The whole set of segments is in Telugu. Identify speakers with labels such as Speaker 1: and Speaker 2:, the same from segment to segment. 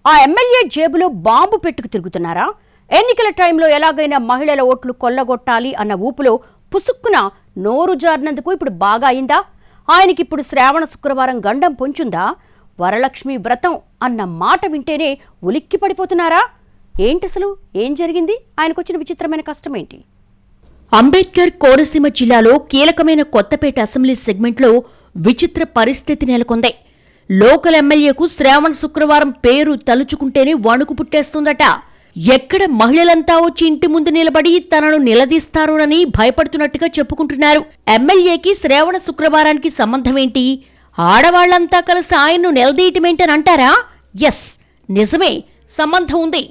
Speaker 1: ఆ ఎమ్మెల్యే జేబులో బాంబు పెట్టుకు తిరుగుతున్నారా? ఎన్నికల టైంలో ఎలాగైనా మహిళల ఓట్లు కొల్లగొట్టాలి అన్న ఊపులో పుసుక్కున నోరు జారినందుకు ఇప్పుడు బాగా అయిందా? ఆయనకిప్పుడు శ్రావణ శుక్రవారం గండం పొంచుందా? వరలక్ష్మి వ్రతం అన్న మాట వింటేనే ఉలిక్కి పడిపోతున్నారా? ఏంటసలు ఏం జరిగింది? ఆయనకొచ్చిన విచిత్రమైన కష్టమేంటి? అంబేద్కర్ కోనసీమ జిల్లాలో కీలకమైన కొత్తపేట అసెంబ్లీ సెగ్మెంట్లో విచిత్ర పరిస్థితి నెలకొంది. లోకల్ ఎమ్మెల్యేకు శ్రావణ శుక్రవారం పేరు తలుచుకుంటేనే వణుకు పుట్టేస్తుందట. ఎక్కడ మహిళలంతా వచ్చి ఇంటి ముందు నిలబడి తనను నిలదీస్తారోనని భయపడుతున్నట్టుగా చెప్పుకుంటున్నారు. ఎమ్మెల్యేకి శ్రావణ శుక్రవారానికి సంబంధమేంటి? ఆడవాళ్లంతా కలిసి ఆయన్ను నిలదీయటమేంటని అంటారా? ఎస్, నిజమే, సంబంధం ఉంది.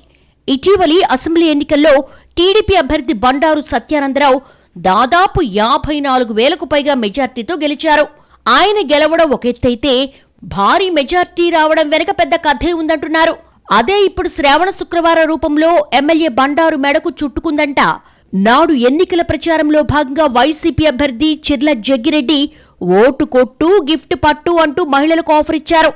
Speaker 1: ఇటీవలి అసెంబ్లీ ఎన్నికల్లో టీడీపీ అభ్యర్థి బండారు సత్యానందరావు దాదాపు 54,000కు పైగా మెజార్టీతో గెలిచారు. ఆయన గెలవడం ఒక ఎత్తైతే భారీ మెజార్టీ రావడం వెనక పెద్ద కథే ఉందంటున్నారు. అదే ఇప్పుడు శ్రావణ శుక్రవార రూపంలో ఎమ్మెల్యే బండారు మెడకు చుట్టుకుందంట. నాడు ఎన్నికల ప్రచారంలో భాగంగా వైసీపీ అభ్యర్థి చిర్ల జగ్గిరెడ్డి ఓటు కొట్టు గిఫ్ట్ పట్టు అంటూ మహిళలకు ఆఫర్ ఇచ్చారు.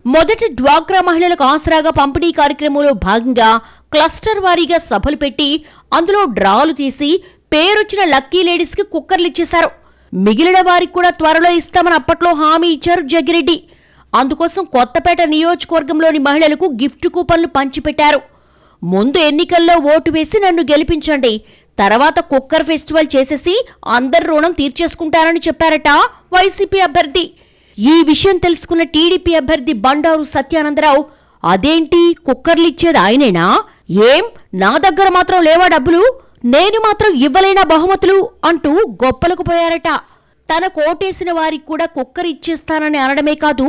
Speaker 1: మొదటి డ్వాక్రా మహిళలకు ఆసరాగా పంపిణీ కార్యక్రమంలో భాగంగా క్లస్టర్ వారీగా సభలు పెట్టి అందులో డ్రాలు తీసి పేరొచ్చిన లక్కీ లేడీస్ కి కుక్కర్లు ఇచ్చేశారు. మిగిలిన వారికి కూడా త్వరలో ఇస్తామని అప్పట్లో హామీ ఇచ్చారు జగ్గిరెడ్డి. అందుకోసం కొత్తపేట నియోజకవర్గంలోని మహిళలకు గిఫ్ట్ కూపన్లు పంచిపెట్టారు. ముందు ఎన్నికల్లో ఓటు వేసి నన్ను గెలిపించండి, తర్వాత కుక్కర్ ఫెస్టివల్ చేసేసి అందరి రుణం తీర్చేసుకుంటారని చెప్పారట వైసీపీ అభ్యర్థి. ఈ విషయం తెలుసుకున్న టీడీపీ అభ్యర్థి బండారు సత్యానందరావు, అదేంటి కుక్కర్లిచ్చేది ఆయనేనా? ఏం నా దగ్గర మాత్రం లేవా డబ్బులు? నేను మాత్రం ఇవ్వలేనా బహుమతులు అంటూ గొప్పలకు పోయారట. తన కోటేసిన వారికి కూడా కుక్కర్ ఇచ్చేస్తానని అనడమే కాదు,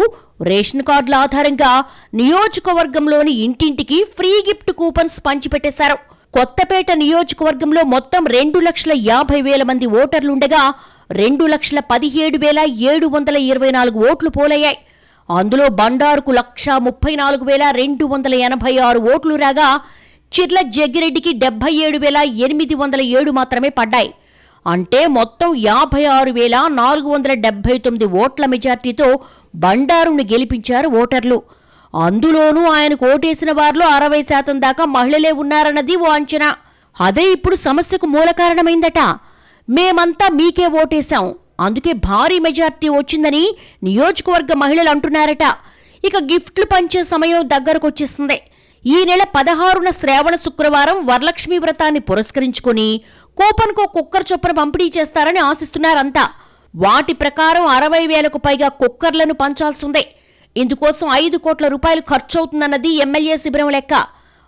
Speaker 1: రేషన్ కార్డుల ఆధారంగా నియోజకవర్గంలోని ఇంటింటికి ఫ్రీ గిఫ్ట్ కూపన్స్ పంచిపెట్టేశారు. కొత్తపేట నియోజకవర్గంలో మొత్తం 2,50,000 మంది ఓటర్లుండగా 2,17,724 ఓట్లు పోలయ్యాయి. అందులో బండారుకు 1,34,286 ఓట్లు రాగా చిర్ల జగ్గిరెడ్డికి 77,807 మాత్రమే పడ్డాయి. అంటే మొత్తం 56,479 ఓట్ల మెజార్టీతో బండారుని గెలిపించారు ఓటర్లు. అందులోనూ ఆయనకు ఓటేసిన వారిలో 60% దాకా మహిళలే ఉన్నారన్నది ఓ అంచనా. అదే ఇప్పుడు సమస్యకు మూల కారణమైందట. మేమంతా మీకే ఓటేశాం, అందుకే భారీ మెజార్టీ వచ్చిందని నియోజకవర్గ మహిళలు అంటున్నారట. ఇక గిఫ్ట్లు పంచే సమయం దగ్గరకొచ్చేస్తుంది. ఈ నెల 16న శ్రావణ శుక్రవారం వరలక్ష్మి వ్రతాన్ని పురస్కరించుకుని కూపన్కో కుక్కర్ చొప్పున పంపిణీ చేస్తారని ఆశిస్తున్నారంతా. వాటి ప్రకారం 60,000కు పైగా కుక్కర్లను పంచాల్సిందే. ఇందుకోసం 5 కోట్ల రూపాయలు ఖర్చవుతుందన్నది ఎమ్మెల్యే శిబిరం లెక్క.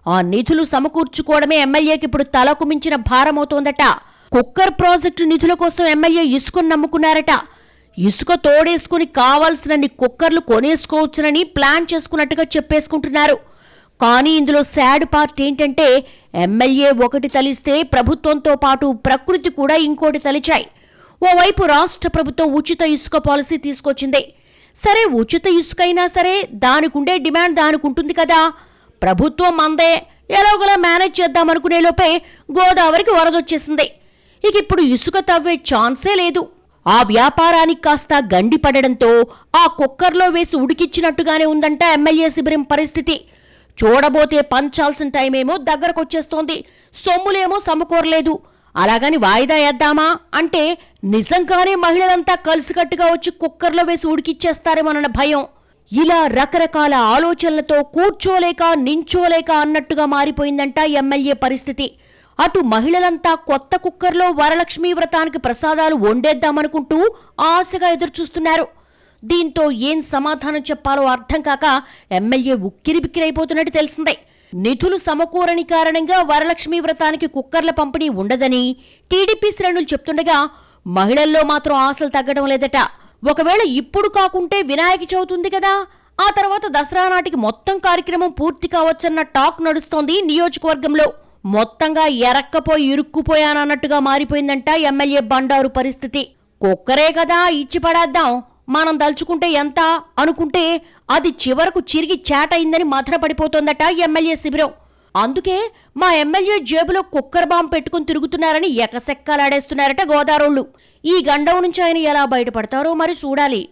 Speaker 1: ఆ నిధులు సమకూర్చుకోవడమే ఎమ్మెల్యేకి ఇప్పుడు తలకు మించిన భారమవుతోందట. కుక్కర్ ప్రాజెక్టు నిధుల కోసం ఎమ్మెల్యే ఇసుకను నమ్ముకున్నారట. ఇసుక తోడేసుకుని కావాల్సినన్ని కుక్కర్లు కొనేసుకోవచ్చునని ప్లాన్ చేసుకున్నట్టుగా చెప్పేసుకుంటున్నారు. కానీ ఇందులో సాడ్ పార్ట్ ఏంటంటే ఎమ్మెల్యే ఒకటి తలిస్తే ప్రభుత్వంతో పాటు ప్రకృతి కూడా ఇంకోటి తలిచాయి. ఓవైపు రాష్ట్ర ప్రభుత్వం ఉచిత ఇసుక పాలసీ తీసుకొచ్చింది. సరే, ఉచిత ఇసుకైనా సరే దానికుండే డిమాండ్ దానికుంటుంది కదా. ప్రభుత్వం మందే, ఎలాగోలా మేనేజ్ చేద్దామనుకునే లోపే గోదావరికి వరదొచ్చేసింది. ఇక ఇప్పుడు ఇసుక తవ్వే ఛాన్సే లేదు. ఆ వ్యాపారానికి కాస్త గండి పడడంతో ఆ కుక్కర్లో వేసి ఉడికిచ్చినట్టుగానే ఉందంట ఎమ్మెల్యే శిబిరం పరిస్థితి. చూడబోతే పంచాల్సిన టైమేమో దగ్గరకొచ్చేస్తోంది, సొమ్ములేమో సమకూరలేదు. అలాగని వాయిదా వేద్దామా అంటే నిజంగానే మహిళలంతా కలిసికట్టుగా వచ్చి కుక్కర్లో వేసి ఉడికిచ్చేస్తారేమోనన్న భయం. ఇలా రకరకాల ఆలోచనలతో కూర్చోలేక నించోలేక అన్నట్టుగా మారిపోయిందంట ఎమ్మెల్యే పరిస్థితి. అటు మహిళలంతా కొత్త కుక్కర్లో వరలక్ష్మీ వ్రతానికి ప్రసాదాలు వండేద్దామనుకుంటూ ఆశగా ఎదురుచూస్తున్నారు. దీంతో ఏం సమాధానం చెప్పాలో అర్థం కాక ఎమ్మెల్యే ఉక్కిరిబిక్కిరైపోతున్నట్టు తెలిసిందే. నిధులు సమకూరని కారణంగా వరలక్ష్మీ వ్రతానికి కుక్కర్ల పంపిణీ ఉండదని టీడీపీ శ్రేణులు చెప్తుండగా మహిళల్లో మాత్రం ఆశలు తగ్గడం లేదట. ఒకవేళ ఇప్పుడు కాకుంటే వినాయక చవితి ఉంది కదా, ఆ తర్వాత దసరా నాటికి మొత్తం కార్యక్రమం పూర్తి కావచ్చన్న టాక్ నడుస్తోంది నియోజకవర్గంలో. మొత్తంగా ఎరక్కపోయి ఇరుక్కుపోయానన్నట్టుగా మారిపోయిందంట ఎమ్మెల్యే బండారు పరిస్థితి. కుక్కరే కదా ఇచ్చి పడేద్దాం, మనం దలుచుకుంటే ఎంత అనుకుంటే అది చివరకు చిరిగి చాటయిందని మథన పడిపోతోందట ఎమ్మెల్యే శిబిరం. అందుకే మా ఎమ్మెల్యే జేబులో కుక్కర్ బాంబు పెట్టుకుని తిరుగుతున్నారని ఎకసెక్కాలాడేస్తున్నారట గోదారోళ్ళు. ఈ గండం నుంచి ఆయన ఎలా బయటపడతారో మరి చూడాలి.